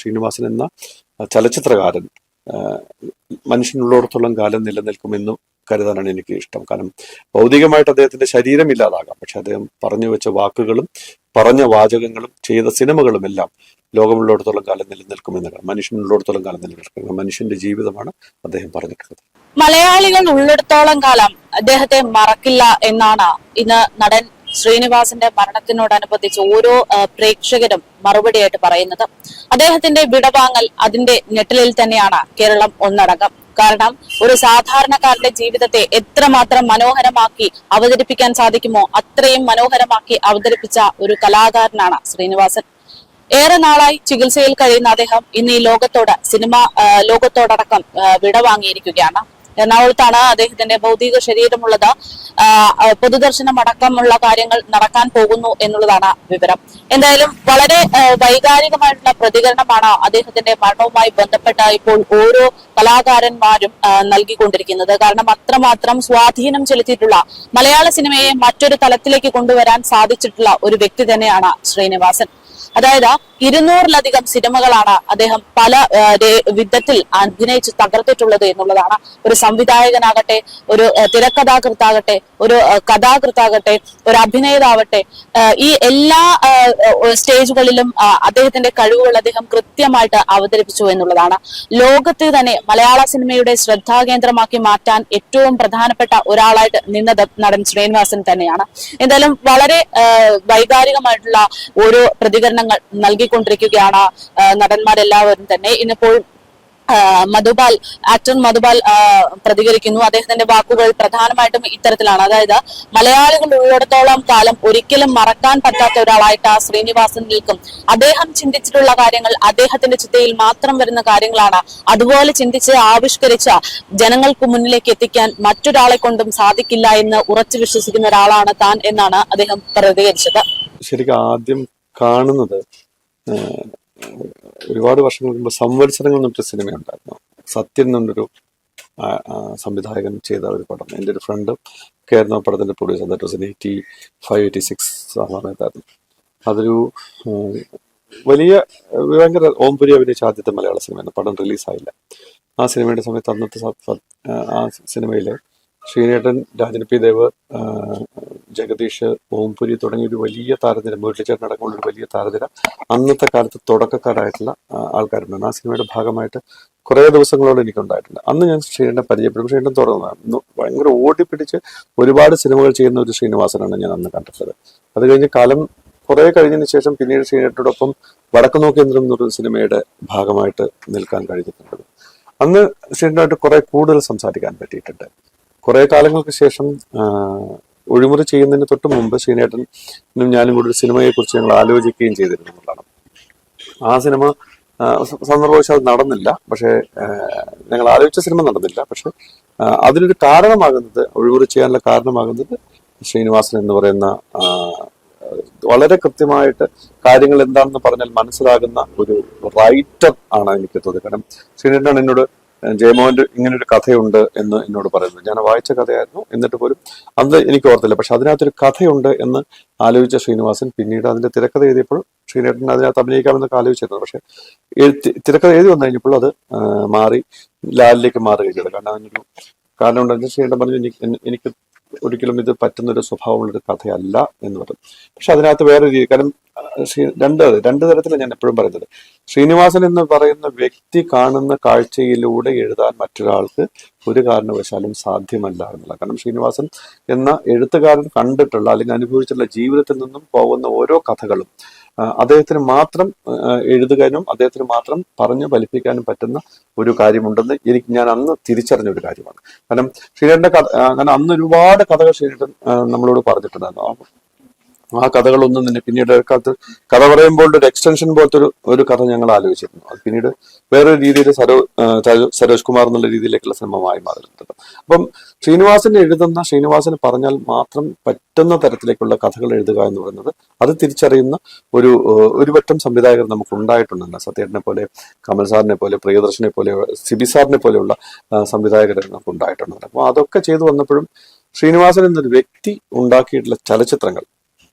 ശ്രീനിവാസൻ എന്ന ചലച്ചിത്രകാരൻ മനുഷ്യനുള്ളിടത്തോളം കാലം നിലനിൽക്കുമെന്ന് കരുതാനാണ് എനിക്ക് ഇഷ്ടം. കാരണം ഭൗതികമായിട്ട് അദ്ദേഹത്തിന്റെ ശരീരം ഇല്ലാതാകാം, പക്ഷെ അദ്ദേഹം പറഞ്ഞു വെച്ച വാക്കുകളും പറഞ്ഞ വാചകങ്ങളും ചെയ്ത സിനിമകളും എല്ലാം ലോകമുള്ളിടത്തോളം കാലം നിലനിൽക്കുമെന്നാണ്. മനുഷ്യനുള്ളിടത്തോളം കാലം നിലനിൽക്കുക മനുഷ്യന്റെ ജീവിതമാണ് അദ്ദേഹം പറഞ്ഞിട്ടുള്ളത്. മലയാളികൾ ഉള്ളിടത്തോളം കാലം അദ്ദേഹത്തെ മറക്കില്ല എന്നാണ് ഇന്ന് നടൻ ശ്രീനിവാസന്റെ മരണത്തിനോടനുബന്ധിച്ച് ഓരോ പ്രേക്ഷകരും മറുപടിയായിട്ട് പറയുന്നത്. അദ്ദേഹത്തിന്റെ വിടവാങ്ങൽ അതിന്റെ ഞെട്ടലിൽ തന്നെയാണ് കേരളം ഒന്നടങ്കം. കാരണം ഒരു സാധാരണക്കാരന്റെ ജീവിതത്തെ എത്രമാത്രം മനോഹരമാക്കി അവതരിപ്പിക്കാൻ സാധിക്കുമോ അത്രയും മനോഹരമാക്കി അവതരിപ്പിച്ച ഒരു കലാകാരനാണ് ശ്രീനിവാസൻ. ഏറെ നാളായി ചികിത്സയിൽ കഴിയുന്ന അദ്ദേഹം ഇന്ന് ഈ ലോകത്തോടടക്കം വിടവാങ്ങിയിരിക്കുകയാണ്. എറണാകുളത്താണ് അദ്ദേഹത്തിന്റെ ഭൗതിക ശരീരമുള്ളത്. പൊതുദർശനം അടക്കമുള്ള കാര്യങ്ങൾ നടക്കാൻ പോകുന്നു എന്നുള്ളതാണ് വിവരം. എന്തായാലും വളരെ വൈകാരികമായിട്ടുള്ള പ്രതികരണമാണ് അദ്ദേഹത്തിന്റെ മരണവുമായി ബന്ധപ്പെട്ട ഇപ്പോൾ ഓരോ കലാകാരന്മാരും നൽകിക്കൊണ്ടിരിക്കുന്നത്. കാരണം അത്രമാത്രം സ്വാധീനം ചെലുത്തിയിട്ടുള്ള മലയാള സിനിമയെ മറ്റൊരു തലത്തിലേക്ക് കൊണ്ടുവരാൻ സാധിച്ചിട്ടുള്ള ഒരു വ്യക്തി തന്നെയാണ് ശ്രീനിവാസൻ. അതായത് 200-ലധികം സിനിമകളാണ് അദ്ദേഹം പല വിധത്തിൽ അഭിനയിച്ച് തകർത്തിട്ടുള്ളത് എന്നുള്ളതാണ്. ഒരു സംവിധായകനാകട്ടെ, ഒരു തിരക്കഥാകൃത്താകട്ടെ, ഒരു കഥാകൃത്താകട്ടെ, ഒരു അഭിനേതാവട്ടെ, ഈ എല്ലാ സ്റ്റേജുകളിലും അദ്ദേഹത്തിന്റെ കഴിവുകൾ അദ്ദേഹം കൃത്യമായിട്ട് അവതരിപ്പിച്ചു എന്നുള്ളതാണ്. ലോകത്ത് തന്നെ മലയാള സിനിമയുടെ ശ്രദ്ധാകേന്ദ്രമാക്കി മാറ്റാൻ ഏറ്റവും പ്രധാനപ്പെട്ട ഒരാളായിട്ട് നിന്നത് നടൻ ശ്രീനിവാസൻ തന്നെയാണ്. എന്തായാലും വളരെ വൈകാരികമായിട്ടുള്ള ഓരോ പ്രതികരണങ്ങൾ നൽകിക്കൊണ്ടിരിക്കുകയാണ് നടന്മാരെല്ലാവരും തന്നെ. ഇന്നിപ്പോൾ ആക്ടർ മധുപാൽ പ്രതികരിക്കുന്നു. അദ്ദേഹത്തിന്റെ വാക്കുകൾ പ്രധാനമായിട്ടും ഇത്തരത്തിലാണ്. അതായത് മലയാളികൾ ഉള്ളിടത്തോളം കാലം ഒരിക്കലും മറക്കാൻ പറ്റാത്ത ഒരാളായിട്ട് ശ്രീനിവാസൻ നിൽക്കും. അദ്ദേഹം ചിന്തിച്ചിട്ടുള്ള കാര്യങ്ങൾ അദ്ദേഹത്തിന്റെ ചിന്തയിൽ മാത്രം വരുന്ന കാര്യങ്ങളാണ്. അതുപോലെ ചിന്തിച്ച് ആവിഷ്കരിച്ച ജനങ്ങൾക്ക് മുന്നിലേക്ക് എത്തിക്കാൻ മറ്റൊരാളെ കൊണ്ടും സാധിക്കില്ല എന്ന് ഉറച്ചു വിശ്വസിക്കുന്ന ഒരാളാണ് താൻ എന്നാണ് അദ്ദേഹം പ്രതികരിച്ചത്. ശരിക്കും ആദ്യം കാണുന്നത് ഒരുപാട് വർഷങ്ങൾക്ക് മുമ്പ് സംവത്സരങ്ങൾ എന്നൊരു സിനിമ ഉണ്ടായിരുന്നു. സത്യൻ എന്നൊരു സംവിധായകൻ ചെയ്ത ഒരു പടം. എൻ്റെ ഒരു ഫ്രണ്ട് ഒക്കെ ആയിരുന്നു ആ പടത്തിന്റെ പ്രൊഡ്യൂസർ. ദാറ്റ് വാസ് 85-86 ആ സമയത്തായിരുന്നു. അതൊരു ഭയങ്കര ഓംപുരി അഭിനയിച്ച ആദ്യത്തെ മലയാള സിനിമയാണ്. പടം റിലീസായില്ല. ആ സിനിമയുടെ സമയത്ത് അന്നത്തെ ആ സിനിമയില് ശ്രീനേട്ടൻ, രാജൻ പി ദേവ്, ജഗദീഷ്, ഓംപുരി തുടങ്ങിയ ഒരു വലിയ താരനിര, മുരളിച്ചേട്ടൻ അടക്കമുള്ള ഒരു വലിയ താരനിര അന്നത്തെ കാലത്ത് തുടക്കക്കാരായിട്ടുള്ള ആൾക്കാരുണ്ടാണ്. ആ സിനിമയുടെ ഭാഗമായിട്ട് കുറേ ദിവസങ്ങളോളം എനിക്കുണ്ടായിട്ടുണ്ട്. അന്ന് ഞാൻ ശ്രീനേട്ടനെ പരിചയപ്പെടും. ശ്രീനേട്ടൻ തുറന്നു ഭയങ്കര ഓടിപ്പിടിച്ച് ഒരുപാട് സിനിമകൾ ചെയ്യുന്ന ഒരു ശ്രീനിവാസനാണ് ഞാൻ അന്ന് കണ്ടിട്ടുള്ളത്. അത് കഴിഞ്ഞ് കാലം കുറെ കഴിഞ്ഞതിന് ശേഷം പിന്നീട് ശ്രീനേട്ടനോടൊപ്പം വടക്ക് നോക്കി യന്ത്രം എന്നൊരു സിനിമയുടെ ഭാഗമായിട്ട് നിൽക്കാൻ കഴിഞ്ഞിട്ടുണ്ട്. അന്ന് ശ്രീനേട്ടനായിട്ട് കുറെ കൂടുതൽ സംസാരിക്കാൻ പറ്റിയിട്ടുണ്ട്. കുറെ കാലങ്ങൾക്ക് ശേഷം ഒഴിമുറി ചെയ്യുന്നതിന് തൊട്ട് മുമ്പ് ശ്രീനേട്ടനും ഞാനും കൂടി ഒരു സിനിമയെ കുറിച്ച് ഞങ്ങൾ ആലോചിക്കുകയും ചെയ്തിരുന്നു എന്നുള്ളതാണ്. ആ സിനിമ സന്ദർഭവശാൽ നടന്നില്ല. പക്ഷെ ഞങ്ങൾ ആലോചിച്ച സിനിമ നടന്നില്ല. പക്ഷെ അതിനൊരു കാരണമാകുന്നത്, ഒഴിമുറി ചെയ്യാനുള്ള കാരണമാകുന്നത് ശ്രീനിവാസൻ എന്ന് പറയുന്ന വളരെ കൃത്യമായിട്ട് കാര്യങ്ങൾ എന്താണെന്ന് പറഞ്ഞാൽ മനസ്സിലാകുന്ന ഒരു റൈറ്റർ ആണ് എനിക്ക് തോന്നിയത്. കാരണം ശ്രീനേട്ടനാണ് എന്നോട് ജയമോഹന്റെ ഇങ്ങനൊരു കഥയുണ്ട് എന്ന് എന്നോട് പറയുന്നത്. ഞാൻ വായിച്ച കഥയായിരുന്നു. എന്നിട്ട് പോലും അന്ന് എനിക്ക് ഓർത്തില്ല. പക്ഷെ അതിനകത്തൊരു കഥയുണ്ട് എന്ന് ആലോചിച്ച ശ്രീനിവാസൻ പിന്നീട് അതിന്റെ തിരക്കഥ എഴുതിയപ്പോൾ ശ്രീനേട്ടൻ അതിനകത്ത് അഭിനയിക്കാമെന്നൊക്കെ ആലോചിച്ചിരുന്നു. പക്ഷെ തിരക്കഥ എഴുതി വന്നു കഴിഞ്ഞപ്പോൾ അത് മാറി ലാലിലേക്ക് മാറുകയാണ്. കാരണം അതിനൊരു കാരണം ഉണ്ടെന്ന് ശ്രീനേട്ടൻ പറഞ്ഞു, എനിക്ക് ഒരിക്കലും ഇത് പറ്റുന്നൊരു സ്വഭാവമുള്ളൊരു കഥയല്ല എന്ന് പറഞ്ഞു. പക്ഷെ അതിനകത്ത് വേറെ രീതി, കാരണം രണ്ട് തരത്തിലാണ് ഞാൻ എപ്പോഴും പറയുന്നത്. ശ്രീനിവാസൻ എന്ന് പറയുന്ന വ്യക്തി കാണുന്ന കാഴ്ചയിലൂടെ എഴുതാൻ മറ്റൊരാൾക്ക് ഒരു കാരണവശാലും സാധ്യമല്ല എന്നുള്ള. കാരണം ശ്രീനിവാസൻ എന്ന എഴുത്തുകാരൻ കണ്ടിട്ടുള്ള അല്ലെങ്കിൽ അനുഭവിച്ചിട്ടുള്ള ജീവിതത്തിൽ നിന്നും പോകുന്ന ഓരോ കഥകളും അദ്ദേഹത്തിന് മാത്രം എഴുതുകാനും അദ്ദേഹത്തിന് മാത്രം പറഞ്ഞു ഫലിപ്പിക്കാനും പറ്റുന്ന ഒരു കാര്യമുണ്ടെന്ന് ഞാൻ അന്ന് തിരിച്ചറിഞ്ഞ ഒരു കാര്യമാണ്. കാരണം ശ്രീനേട്ടന്റെ കാരണം അന്ന് ഒരുപാട് കഥകൾ ശ്രീനേട്ടൻ നമ്മളോട് പറഞ്ഞിട്ടുണ്ടായിരുന്നു. ആ കഥകളൊന്നും തന്നെ പിന്നീട് കാലത്ത് കഥ പറയുമ്പോൾ ഒരു എക്സ്റ്റൻഷൻ പോലത്തെ ഒരു കഥ ഞങ്ങൾ ആലോചിച്ചിരുന്നു. അത് പിന്നീട് വേറൊരു രീതിയിൽ സരോജ് കുമാർ എന്നുള്ള രീതിയിലേക്കുള്ള സിനിമമായി മാറിയിട്ടുണ്ട്. അപ്പം ശ്രീനിവാസന് പറഞ്ഞാൽ മാത്രം പറ്റുന്ന തരത്തിലേക്കുള്ള കഥകൾ എഴുതുക എന്ന് പറയുന്നത് അത് തിരിച്ചറിയുന്ന ഒരു വട്ടം സംവിധായകർ നമുക്ക് ഉണ്ടായിട്ടുണ്ടെന്ന്. സത്യേട്ടനെ പോലെ, കമൽ സാറിനെ പോലെ, പ്രിയദർശനെ പോലെ, സിബി സാറിനെ പോലെയുള്ള സംവിധായകർ നമുക്ക് ഉണ്ടായിട്ടുണ്ട്. അപ്പോൾ അതൊക്കെ ചെയ്തു വന്നപ്പോഴും ശ്രീനിവാസൻ എന്നൊരു വ്യക്തി ഉണ്ടാക്കിയിട്ടുള്ള ചലച്ചിത്രങ്ങൾ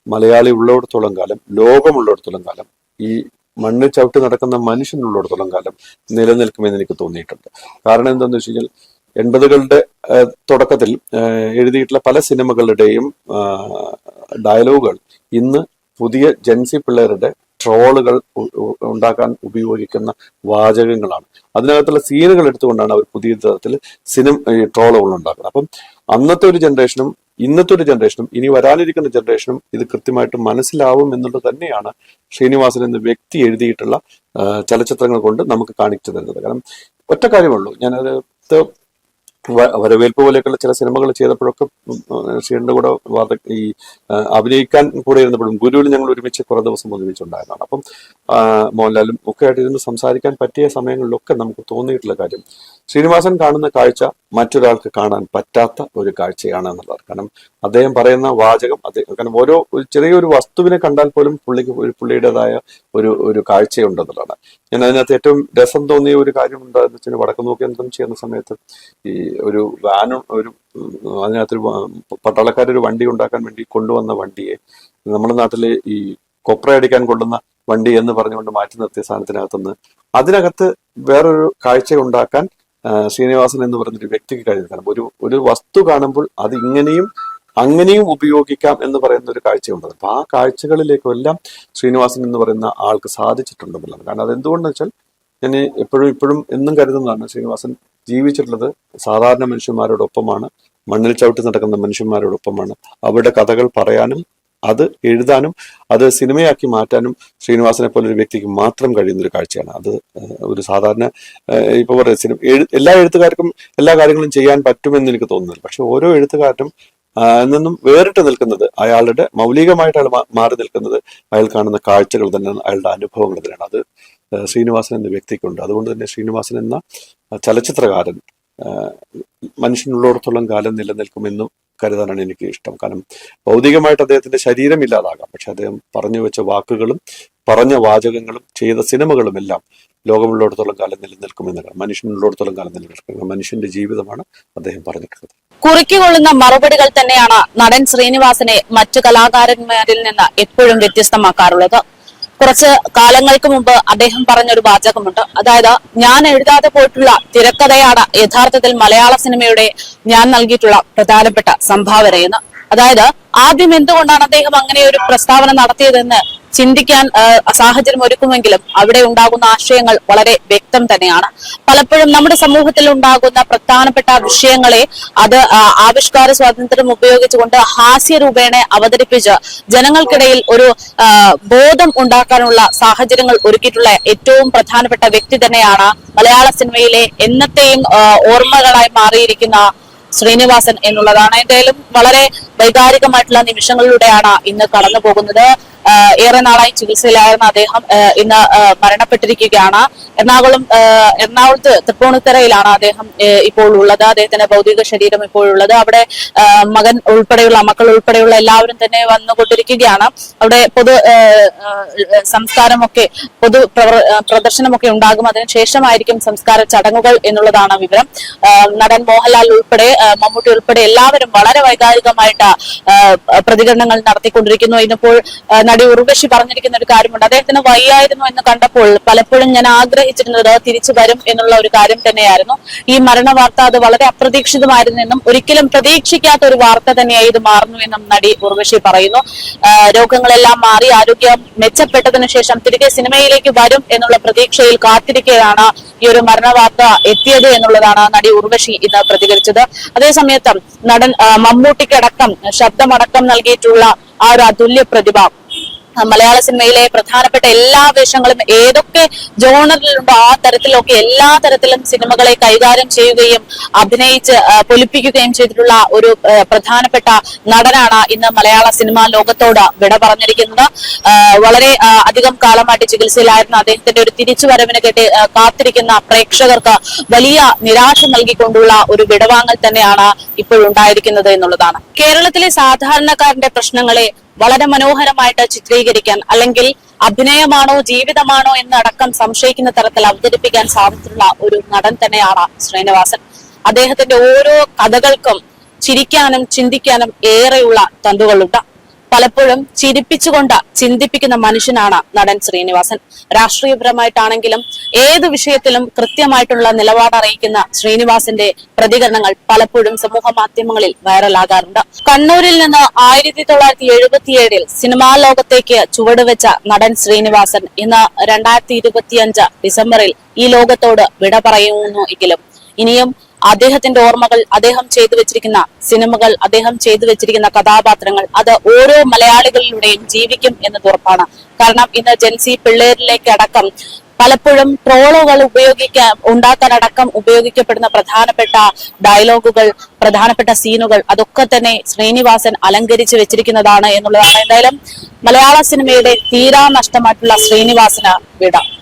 മലയാളി ഉള്ളിടത്തോളം കാലം, ലോകമുള്ളിടത്തോളം കാലം ഈ മണ്ണിൽ ചവിട്ടി നടക്കുന്ന മനുഷ്യനുള്ളിടത്തോളം കാലം നിലനിൽക്കുമെന്ന് എനിക്ക് തോന്നിയിട്ടുണ്ട്. കാരണം എന്താണെന്ന് വെച്ച് കഴിഞ്ഞാൽ 80കളുടെ തുടക്കത്തിൽ എഴുതിയിട്ടുള്ള പല സിനിമകളുടെയും ഡയലോഗുകൾ ഇന്ന് പുതിയ ജെൻസി പിള്ളേരുടെ ട്രോളുകൾ ഉണ്ടാക്കാൻ ഉപയോഗിക്കുന്ന വാചകങ്ങളാണ്. അതിനകത്തുള്ള സീനുകൾ എടുത്തുകൊണ്ടാണ് അവർ പുതിയ തരത്തിൽ ട്രോളുകൾ ഉണ്ടാക്കുന്നത്. അപ്പം അന്നത്തെ ഒരു ജനറേഷനും ഇന്നത്തെ ഒരു ജനറേഷനും ഇനി വരാനിരിക്കുന്ന ജനറേഷനും ഇത് കൃത്യമായിട്ട് മനസ്സിലാവും എന്നുള്ളത് തന്നെയാണ് ശ്രീനിവാസൻ എന്ന വ്യക്തി എഴുതിയിട്ടുള്ള ചലച്ചിത്രങ്ങൾ കൊണ്ട് നമുക്ക് കാണിച്ചു തരുന്നത്. കാരണം ഒറ്റ കാര്യമുള്ളൂ, ഞാനത് വരവേൽപ്പ് പോലെയൊക്കെയുള്ള ചില സിനിമകൾ ചെയ്തപ്പോഴൊക്കെ ശ്രീയുടെ കൂടെ ഈ അഭിനയിക്കാൻ കൂടെ ഇരുന്നപ്പോഴും ഗുരുവിൽ ഞങ്ങൾ ഒരുമിച്ച് കുറെ ദിവസം ഒരുമിച്ചുണ്ടായിരുന്നതാണ്. അപ്പം മോഹൻലാലും ഒക്കെ ആയിട്ട് ഇരുന്ന് സംസാരിക്കാൻ പറ്റിയ സമയങ്ങളിലൊക്കെ നമുക്ക് തോന്നിയിട്ടുള്ള കാര്യം, ശ്രീനിവാസൻ കാണുന്ന കാഴ്ച മറ്റൊരാൾക്ക് കാണാൻ പറ്റാത്ത ഒരു കാഴ്ചയാണ് എന്നുള്ളത്. കാരണം അദ്ദേഹം പറയുന്ന വാചകം, കാരണം ചെറിയൊരു വസ്തുവിനെ കണ്ടാൽ പോലും പുള്ളിയുടേതായ ഒരു കാഴ്ചയുണ്ടെന്നുള്ളതാണ്. ഞാൻ അതിനകത്ത് ഏറ്റവും രസം തോന്നിയ ഒരു കാര്യം എന്താണെന്ന് വെച്ചാൽ, വടക്ക് നോക്കി യന്ത്രം ചെയ്യുന്ന സമയത്ത് ഈ ഒരു വാനും അതിനകത്തൊരു പട്ടാളക്കാരൊരു വണ്ടി ഉണ്ടാക്കാൻ വേണ്ടി കൊണ്ടുവന്ന വണ്ടിയെ നമ്മുടെ നാട്ടില് ഈ കൊപ്രയടിക്കാൻ കൊള്ളുന്ന വണ്ടി എന്ന് പറഞ്ഞുകൊണ്ട് മാറ്റി നിർത്തിയ സാധനത്തിനകത്തുനിന്ന് അതിനകത്ത് വേറൊരു കാഴ്ച ഉണ്ടാക്കാൻ ശ്രീനിവാസൻ എന്ന് പറഞ്ഞൊരു വ്യക്തിക്ക് കഴിഞ്ഞു. കാരണം ഒരു വസ്തു കാണുമ്പോൾ അത് അങ്ങനെയും ഉപയോഗിക്കാം എന്ന് പറയുന്ന ഒരു കാഴ്ചയുണ്ട്. അപ്പൊ ആ കാഴ്ചകളിലേക്കെല്ലാം ശ്രീനിവാസൻ എന്ന് പറയുന്ന ആൾക്ക് സാധിച്ചിട്ടുണ്ടെന്നുള്ളത്. കാരണം അതെന്തുകൊണ്ടെന്ന് വെച്ചാൽ, ഞാൻ ഇപ്പോഴും എന്നും കരുതുന്നതാണ്, ശ്രീനിവാസൻ ജീവിച്ചിട്ടുള്ളത് സാധാരണ മനുഷ്യന്മാരോടൊപ്പമാണ്, മണ്ണിൽ ചവിട്ടി നടക്കുന്ന മനുഷ്യന്മാരോടൊപ്പമാണ്. അവരുടെ കഥകൾ പറയാനും അത് എഴുതാനും അത് സിനിമയാക്കി മാറ്റാനും ശ്രീനിവാസനെ പോലെ ഒരു വ്യക്തിക്ക് മാത്രം കഴിയുന്ന ഒരു കാഴ്ചയാണ്. അത് ഒരു സാധാരണ ഇപ്പൊ പറയുക എല്ലാ എഴുത്തുകാർക്കും എല്ലാ കാര്യങ്ങളും ചെയ്യാൻ പറ്റുമെന്ന് എനിക്ക് തോന്നുന്നില്ല. പക്ഷെ ഓരോ എഴുത്തുകാരനും നിന്നും വേറിട്ട് നിൽക്കുന്നത്, അയാളുടെ മൗലികമായിട്ട് അയാൾ മാറി നിൽക്കുന്നത് അയാൾ കാണുന്ന കാഴ്ചകൾ തന്നെയാണ്, അയാളുടെ അനുഭവങ്ങൾ തന്നെയാണ്. അത് ശ്രീനിവാസൻ എന്ന വ്യക്തിക്കുണ്ട്. അതുകൊണ്ട് തന്നെ ശ്രീനിവാസൻ എന്ന ചലച്ചിത്രകാരൻ മനുഷ്യനുള്ളിടത്തോളം കാലം നിലനിൽക്കുമെന്നും കരുതാനാണ് എനിക്ക് ഇഷ്ടം. കാരണം ഭൗതികമായിട്ട് അദ്ദേഹത്തിന്റെ ശരീരം ഇല്ലാതാകാം, പക്ഷെ അദ്ദേഹം പറഞ്ഞു വെച്ച വാക്കുകളും പറഞ്ഞ വാചകങ്ങളും ചെയ്ത സിനിമകളും എല്ലാം ലോകമുള്ളിടത്തോളം കാലം നിലനിൽക്കുമെന്നാണ്, മനുഷ്യനുള്ളിടത്തോളം കാലം നിലനിൽക്കുന്നത്. മനുഷ്യന്റെ ജീവിതമാണ് അദ്ദേഹം പറഞ്ഞിട്ടുള്ളത്. കുറിക്കൊള്ളുന്ന മറുപടികൾ തന്നെയാണ് നടൻ ശ്രീനിവാസനെ മറ്റു കലാകാരന്മാരിൽ നിന്ന് എപ്പോഴും വ്യത്യസ്തമാക്കാറുള്ളത്. കുറച്ച് കാലങ്ങൾക്ക് മുമ്പ് അദ്ദേഹം പറഞ്ഞൊരു വാചകമുണ്ട്. അതായത്, ഞാൻ എഴുതാതെ പോയിട്ടുള്ള തിരക്കഥയാണ് യഥാർത്ഥത്തിൽ മലയാള സിനിമയുടെ ഞാൻ നൽകിയിട്ടുള്ള പ്രധാനപ്പെട്ട സംഭാവനയെന്ന്. അതായത്, ആദ്യം എന്തുകൊണ്ടാണ് അദ്ദേഹം അങ്ങനെ ഒരു പ്രസ്താവന നടത്തിയതെന്ന് ചിന്തിക്കാൻ സാഹചര്യം ഒരുക്കുമെങ്കിലും അവിടെ ഉണ്ടാകുന്ന ആശയങ്ങൾ വളരെ വ്യക്തം തന്നെയാണ്. പലപ്പോഴും നമ്മുടെ സമൂഹത്തിൽ ഉണ്ടാകുന്ന പ്രധാനപ്പെട്ട വിഷയങ്ങളെ അത് ആവിഷ്കാര സ്വാതന്ത്ര്യം ഉപയോഗിച്ചുകൊണ്ട് ഹാസ്യരൂപേണ അവതരിപ്പിച്ച് ജനങ്ങൾക്കിടയിൽ ഒരു ബോധം ഉണ്ടാക്കാനുള്ള സാഹചര്യങ്ങൾ ഒരുക്കിയിട്ടുള്ള ഏറ്റവും പ്രധാനപ്പെട്ട വ്യക്തി തന്നെയാണ് മലയാള സിനിമയിലെ എന്നത്തെയും ഓർമ്മകളായി മാറിയിരിക്കുന്ന ശ്രീനിവാസൻ എന്നുള്ളതാണ്. എന്തായാലും വളരെ വൈകാരികമായിട്ടുള്ള നിമിഷങ്ങളിലൂടെയാണ് ഇന്ന് കടന്നു പോകുന്നത്. ഏറെ നാളായി ചികിത്സയിലായിരുന്ന അദ്ദേഹം ഇന്ന് മരണപ്പെട്ടിരിക്കുകയാണ്. എറണാകുളത്ത് തൃപ്പൂണിത്തുറയിലാണ് അദ്ദേഹം ഇപ്പോൾ ഉള്ളത്. അദ്ദേഹത്തിന്റെ ഭൗതിക ശരീരം ഇപ്പോഴുള്ളത് അവിടെ മക്കൾ ഉൾപ്പെടെയുള്ള എല്ലാവരും തന്നെ വന്നുകൊണ്ടിരിക്കുകയാണ്. അവിടെ സംസ്കാരമൊക്കെ പ്രദർശനമൊക്കെ ഉണ്ടാകും. അതിനുശേഷമായിരിക്കും സംസ്കാര ചടങ്ങുകൾ എന്നുള്ളതാണ് വിവരം. നടൻ മോഹൻലാൽ ഉൾപ്പെടെ മമ്മൂട്ടി ഉൾപ്പെടെ എല്ലാവരും വളരെ വൈകാരികമായിട്ട് പ്രതികരണങ്ങൾ നടത്തിക്കൊണ്ടിരിക്കുന്നു. ഇന്നിപ്പോൾ നടി ഉർവശി പറഞ്ഞിരിക്കുന്ന ഒരു കാര്യമുണ്ട്. അദ്ദേഹത്തിന് വയ്യായിരുന്നു എന്ന് കണ്ടപ്പോൾ പലപ്പോഴും ഞാൻ ആഗ്രഹിച്ചിരുന്നത് തിരിച്ചു വരും എന്നുള്ള ഒരു കാര്യം തന്നെയായിരുന്നു. ഈ മരണ വാർത്ത അത് വളരെ അപ്രതീക്ഷിതമായിരുന്നെന്നും ഒരിക്കലും പ്രതീക്ഷിക്കാത്ത ഒരു വാർത്ത തന്നെയായി ഇത് മാറുന്നുവെന്നും നടി ഉർവശി പറയുന്നു. രോഗങ്ങളെല്ലാം മാറി ആരോഗ്യം മെച്ചപ്പെട്ടതിനു ശേഷം തിരികെ സിനിമയിലേക്ക് വരും എന്നുള്ള പ്രതീക്ഷയിൽ കാത്തിരിക്കുകയാണ് ഈ ഒരു മരണ വാർത്ത എത്തിയത് എന്നുള്ളതാണ് നടി ഉർവശി ഇന്ന് പ്രതികരിച്ചത്. അതേസമയത്ത് നടൻ മമ്മൂട്ടിക്കടക്കം ശബ്ദമടക്കം നൽകിയിട്ടുള്ള ആ ഒരു അതുല്യ പ്രതിഭ മലയാള സിനിമയിലെ പ്രധാനപ്പെട്ട എല്ലാ വേഷങ്ങളും ഏതൊക്കെ ജോണറിലുണ്ടോ ആ തരത്തിലൊക്കെ എല്ലാ തരത്തിലും സിനിമകളെ കൈകാര്യം ചെയ്യുകയും അഭിനയിച്ച് പൊലിപ്പിക്കുകയും ചെയ്തിട്ടുള്ള ഒരു പ്രധാനപ്പെട്ട നടനാണ് ഇന്ന് മലയാള സിനിമാ ലോകത്തോട് വിട പറഞ്ഞിരിക്കുന്നത്. വളരെ അധികം കാലമായിട്ട് ചികിത്സയിലായിരുന്ന അദ്ദേഹത്തിന്റെ ഒരു തിരിച്ചുവരവിന് കേട്ട് കാത്തിരിക്കുന്ന പ്രേക്ഷകർക്ക് വലിയ നിരാശ നൽകിക്കൊണ്ടുള്ള ഒരു വിടവാങ്ങൽ തന്നെയാണ് ഇപ്പോഴുണ്ടായിരിക്കുന്നത് എന്നുള്ളതാണ്. കേരളത്തിലെ സാധാരണക്കാരന്റെ പ്രശ്നങ്ങളെ വളരെ മനോഹരമായിട്ട് ചിത്രീകരിക്കാൻ അല്ലെങ്കിൽ അഭിനയമാണോ ജീവിതമാണോ എന്നടക്കം സംശയിക്കുന്ന തരത്തിൽ അവതരിപ്പിക്കാൻ സാധിച്ചിട്ടുള്ള ഒരു നടൻ തന്നെയാണ് ശ്രീനിവാസൻ. അദ്ദേഹത്തിന്റെ ഓരോ കഥകൾക്കും ചിരിക്കാനും ചിന്തിക്കാനും ഏറെയുള്ള തന്തുകളുണ്ട്. പലപ്പോഴും ചിരിപ്പിച്ചുകൊണ്ട് ചിന്തിപ്പിക്കുന്ന മനുഷ്യനാണ് നടൻ ശ്രീനിവാസൻ. രാഷ്ട്രീയപരമായിട്ടാണെങ്കിലും ഏത് വിഷയത്തിലും കൃത്യമായിട്ടുള്ള നിലപാട് അറിയിക്കുന്ന ശ്രീനിവാസന്റെ പ്രതികരണങ്ങൾ പലപ്പോഴും സമൂഹ മാധ്യമങ്ങളിൽ വൈറലാകാറുണ്ട്. കണ്ണൂരിൽ നിന്ന് 1977 സിനിമാ ലോകത്തേക്ക് ചുവടുവെച്ച നടൻ ശ്രീനിവാസൻ ഇന്ന് 2025 ഡിസംബറിൽ ഈ ലോകത്തോട് വിട പറയുന്നു എങ്കിലും ഇനിയും അദ്ദേഹത്തിന്റെ ഓർമ്മകൾ, അദ്ദേഹം ചെയ്തു വെച്ചിരിക്കുന്ന സിനിമകൾ, അദ്ദേഹം ചെയ്തു വെച്ചിരിക്കുന്ന കഥാപാത്രങ്ങൾ അത് ഓരോ മലയാളികളിലൂടെയും ജീവിക്കും എന്നത് ഉറപ്പാണ്. കാരണം ഇന്ന് ജെൻസി പിള്ളേരിലേക്കടക്കം പലപ്പോഴും ട്രോളുകൾ ഉണ്ടാക്കാനടക്കം ഉപയോഗിക്കപ്പെടുന്ന പ്രധാനപ്പെട്ട ഡയലോഗുകൾ, പ്രധാനപ്പെട്ട സീനുകൾ അതൊക്കെ തന്നെ ശ്രീനിവാസൻ അലങ്കരിച്ചു വെച്ചിരിക്കുന്നതാണ് എന്നുള്ളതാണ്. എന്തായാലും മലയാള സിനിമയുടെ തീരാ നഷ്ടമായിട്ടുള്ള ശ്രീനിവാസന് വിട.